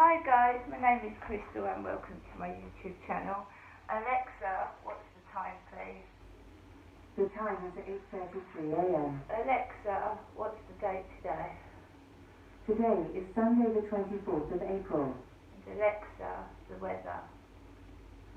Hi guys, my name is Crystal and welcome to my YouTube channel. Alexa, what's the time please? The time is 8:33 a.m. Alexa, what's the date today? Today is Sunday the 24th of April. And Alexa, the weather.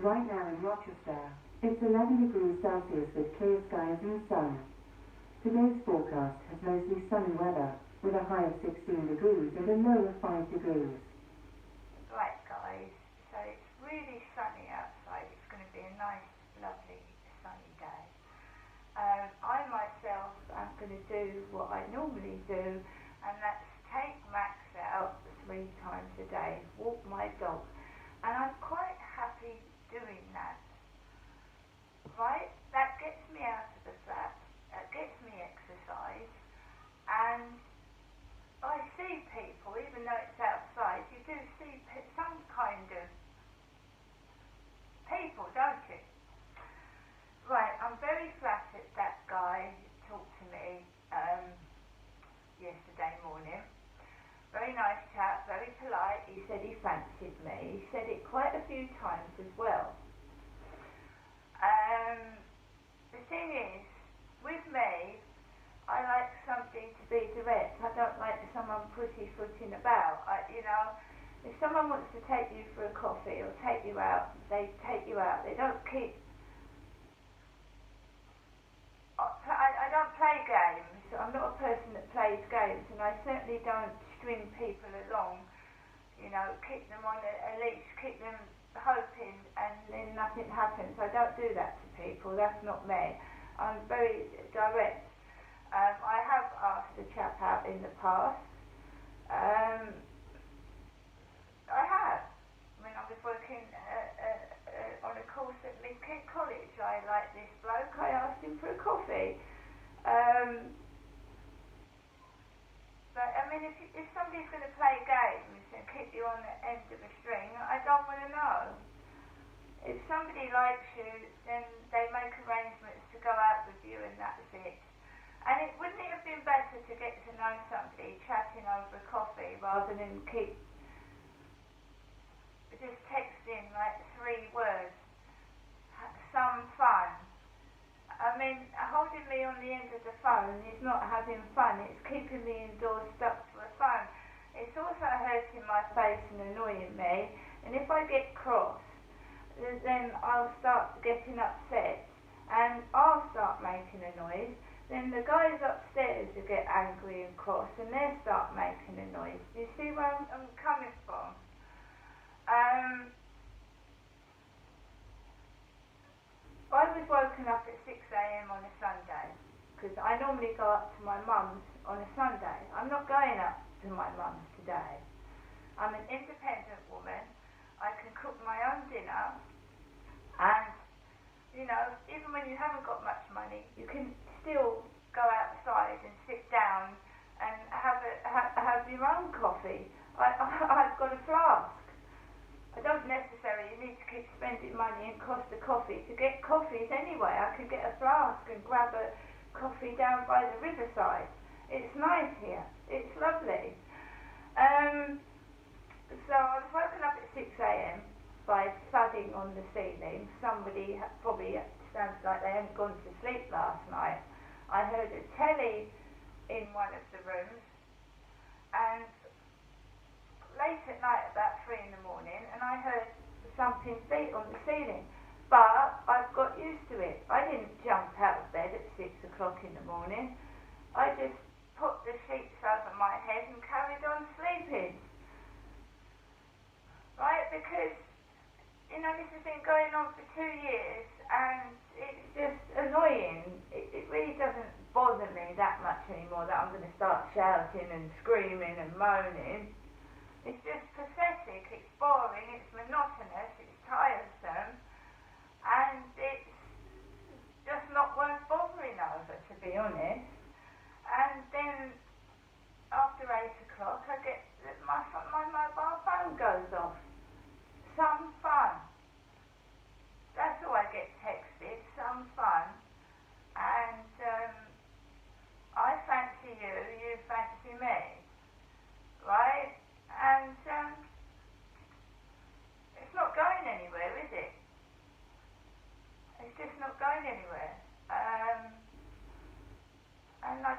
Right now in Rochester, it's 11 degrees Celsius with clear skies and sun. Today's forecast has mostly sunny weather, with a high of 16 degrees and a low of 5 degrees. Right guys, so it's really sunny outside. It's going to be a nice, lovely, sunny day. I myself am going to do what I normally do, and that's take Max out 3 times a day, walk my dog, and I'm quite happy doing that. Right? That gets me out of the flat, that gets me exercise, and I see people, even though it's outside, you do see some kind of people, don't you? Right, I'm very flattered that guy talked to me yesterday morning. Very nice chap, very polite. He said he fancied me. He said it quite a few times as well. The thing is, with me, I like something to be direct. I don't like someone pussyfooting about. If someone wants to take you for a coffee or take you out, they take you out. They don't keep... I don't play games. I'm not a person that plays games, and I certainly don't string people along, keep them on a leash, keep them hoping, and then nothing happens. I don't do that to people. That's not me. I'm very direct. I have asked the chap out in the past. I have. When I was working on a course at Midkent College, I liked this bloke. I asked him for a coffee. But if somebody's going to play games and keep you on the end of a string, I don't want to know. If somebody likes you, then they make arrangements to go out with you, and that's it. And wouldn't it have been better to get to know somebody chatting over a coffee rather than keep just texting like 3 words? Some fun. Holding me on the end of the phone is not having fun. It's keeping me indoors stuck to a phone. It's also hurting my face and annoying me. And if I get cross, then I'll start getting upset and I'll start making a noise. Then the guys upstairs will get angry and cross, and they'll start making a noise. Do you see where I'm coming from? I was woken up at 6 a.m. on a Sunday, because I normally go up to my mum's on a Sunday. I'm not going up to my mum's today. I'm an independent woman. I can cook my own dinner, and even when you haven't got much money, you can still go outside and sit down and have your own coffee. I've got a flask. I don't necessarily need to keep spending money and cost of coffee to get coffees anyway. I can get a flask and grab a coffee down by the riverside. It's nice here. It's lovely. So I was woken up at 6 a.m. by thudding on the ceiling. Somebody probably sounds like they hadn't gone to sleep last night. I heard a telly in one of the rooms, and late at night, about 3 in the morning, and I heard something beat on the ceiling. But I've got used to it. I didn't jump out of bed at 6 o'clock in the morning. I just put the sheets over my head and carried on sleeping. Right? Because this has been going on for 2 years, and it's just annoying. It really doesn't bother me that much anymore that I'm going to start shouting and screaming and moaning. It's just pathetic, it's boring, it's monotonous, it's tiresome, and it's just not worth bothering over, to be honest. And then after 8 o'clock, I get my mobile phone goes off. Some fun. That's all I get texted, some fun. And I fancy you, you fancy me. Right? And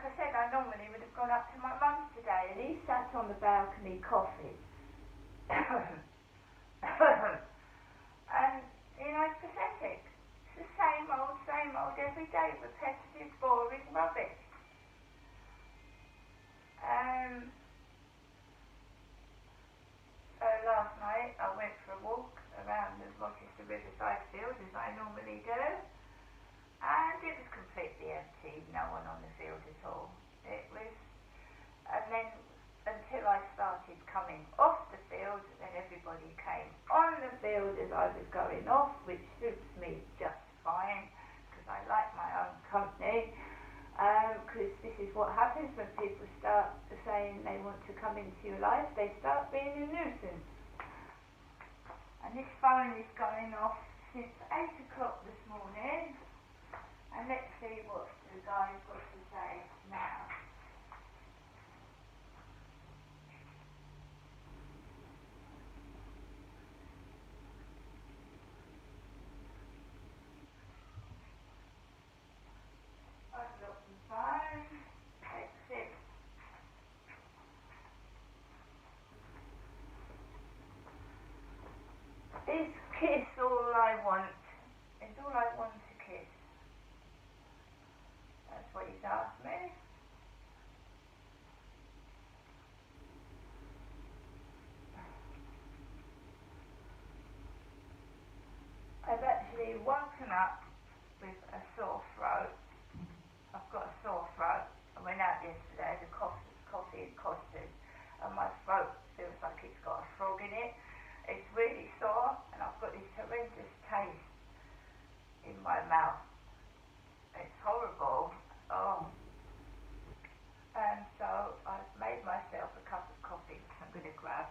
I said, I normally would have gone up to my mum's today, and he sat on the balcony coughing. And, you know, it's pathetic. It's the same old, every day, repetitive, boring rubbish. So last night I went for a walk around the Rochester Riverside Field, as I normally do, and it was completely empty, no one on the field at all. It was, and then until I started coming off the field, then everybody came on the field as I was going off, which suits me just fine, because I like my own company. Because this is what happens when people start saying they want to come into your life, they start being a nuisance. And this phone is going off since 8 o'clock this morning, and let's see what the guy's got to say now. I've got the phone. Exit. Is kiss all I want? Is all I want to kiss? That's what he's asked me. I've actually woken up with a sore throat. I've got a sore throat. I went out yesterday, the coffee had costed, and my throat feels like it's got a frog in it. It's really sore, and I've got this horrendous taste in my mouth. It's horrible. Oh. And so I've made myself a cup of coffee, which I'm going to grab.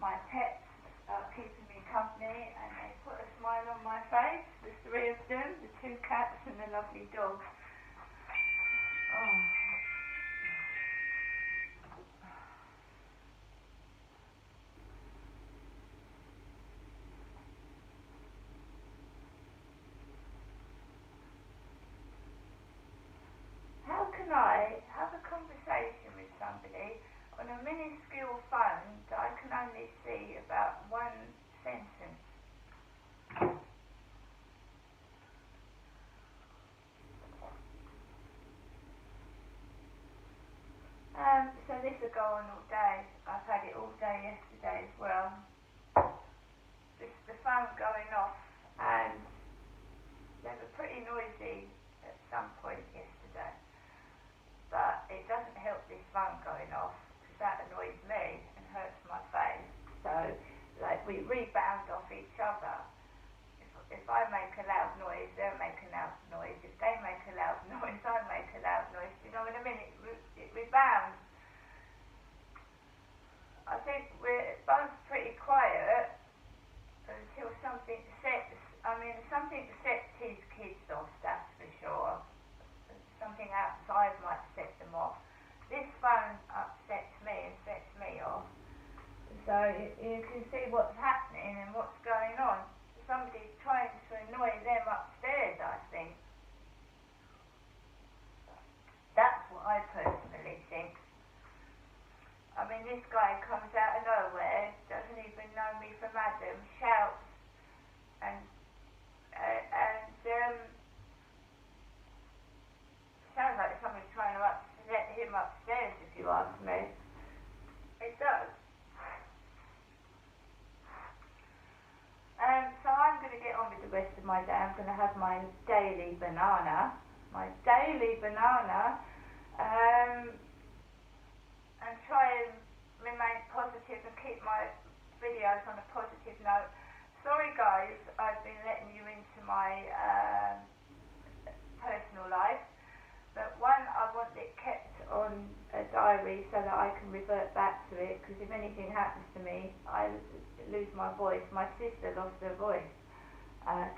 My pets are keeping me company, and they put a smile on my face, the three of them, the two cats and the lovely dog. Oh. How can I have a conversation with somebody on a minuscule phone that I can only see about one sentence? So this will go on all day. I've had it all day yesterday as well. The phone going off, and they were pretty noisy at some point yesterday. But it doesn't help this phone going off, because that annoys me and hurts my face. So, like, we rebound off each other. If I make a loud noise, they'll make a loud noise. If they make a loud noise, I make a loud noise. You know what I mean? It rebounds. I think we're both pretty quiet until something sets his kids off, that's for sure. Something outside might set them off. This phone upsets me and sets me off. So you can see what's happening and what's going on. Somebody's trying to annoy them upstairs, I think. That's what I personally think. I mean, this guy comes out of nowhere, doesn't even know me from Adam, shouts, and sounds like someone's trying to upset him upstairs, if you ask me. It does. So I'm going to get on with the rest of my day. I'm going to have my daily banana. And try and remain positive and keep my videos on a positive note. Sorry guys, I've been letting you into my personal life, but one, I want it kept on a diary so that I can revert back to it, because if anything happens to me, I lose my voice. My sister lost her voice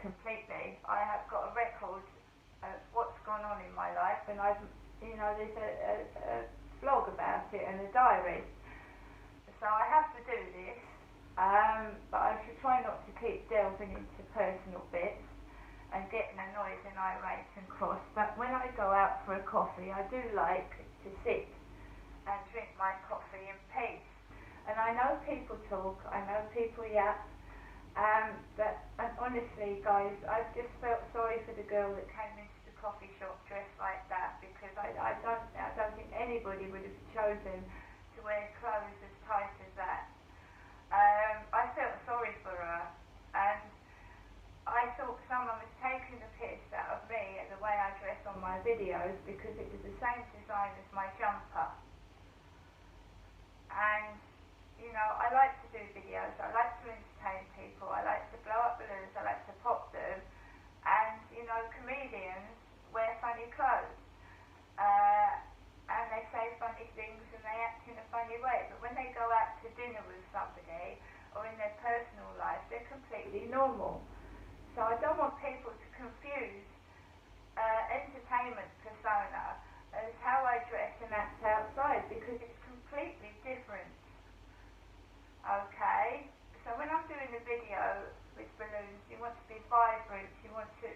completely. I have got a record of what's gone on in my life, and there's a blog about it and a diary. So I have to do this, but I should try not to keep delving into personal bits and getting annoyed and irate and cross, but when I go out for a coffee, I do like to sit and drink my coffee in peace. And I know people talk, I know people yap, but honestly, guys, I've just felt sorry for the girl that came into the coffee shop dressed like that, because I don't think anybody would have chosen to wear clothes as tight as that. I felt sorry for her, and I thought someone was taking the piss out of me and the way I dress on my videos, because it was the same design as my jumper. And you know, I like to do videos, I like to entertain people, I like to blow up balloons, I like to pop them, and you know, comedians wear funny clothes, and they say funny things and they act in a funny way, but when they go out to dinner with somebody, or in their personal life, they're completely normal. So I don't want people to confuse entertainment persona as how I dress and act outside, because it's completely different. Okay, so when I'm doing a video with balloons, you want to be vibrant, you want to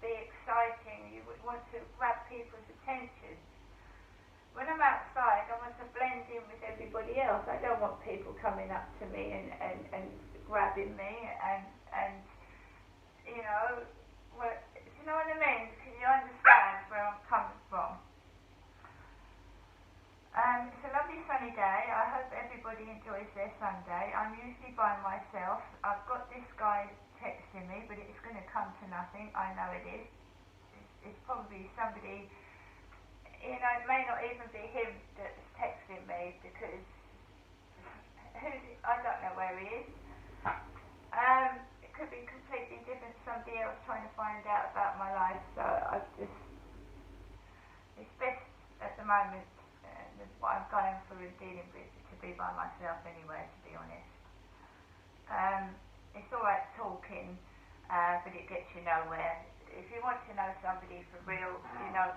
be exciting, you want to grab people's attention. When I'm outside, I want to blend in with everybody else. I don't want people coming up to me and grabbing me and you know, do you know what I mean? Can you understand where I'm coming from? It's a lovely sunny day. I hope everybody enjoys their Sunday. I'm usually by myself. I've got this guy texting me, but it's going to come to nothing. I know it is. It's probably somebody, you know, it may not even be him that's texting me, because I don't know where he is. It could be completely different, somebody else trying to find out about my life, so it's best at the moment, what I'm going through and dealing with, to be by myself anyway, to be honest. It's alright talking, but it gets you nowhere. If you want to know somebody for real, you know,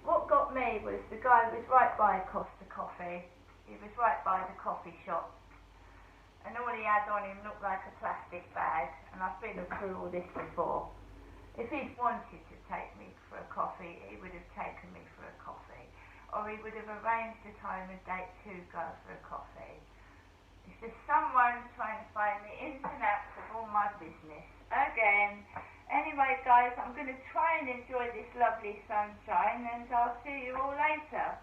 what got me was the guy was right by Costa Coffee. He was right by the coffee shop, and all he had on him looked like a plastic bag, and I've been through all this before. If he'd wanted to take me for a coffee, he would have taken me for a coffee, or he would have arranged a time and date to go for a coffee. It's just someone trying to find the ins and outs of all my business. Again. Anyway, guys, I'm going to try and enjoy this lovely sunshine, and I'll see you all later.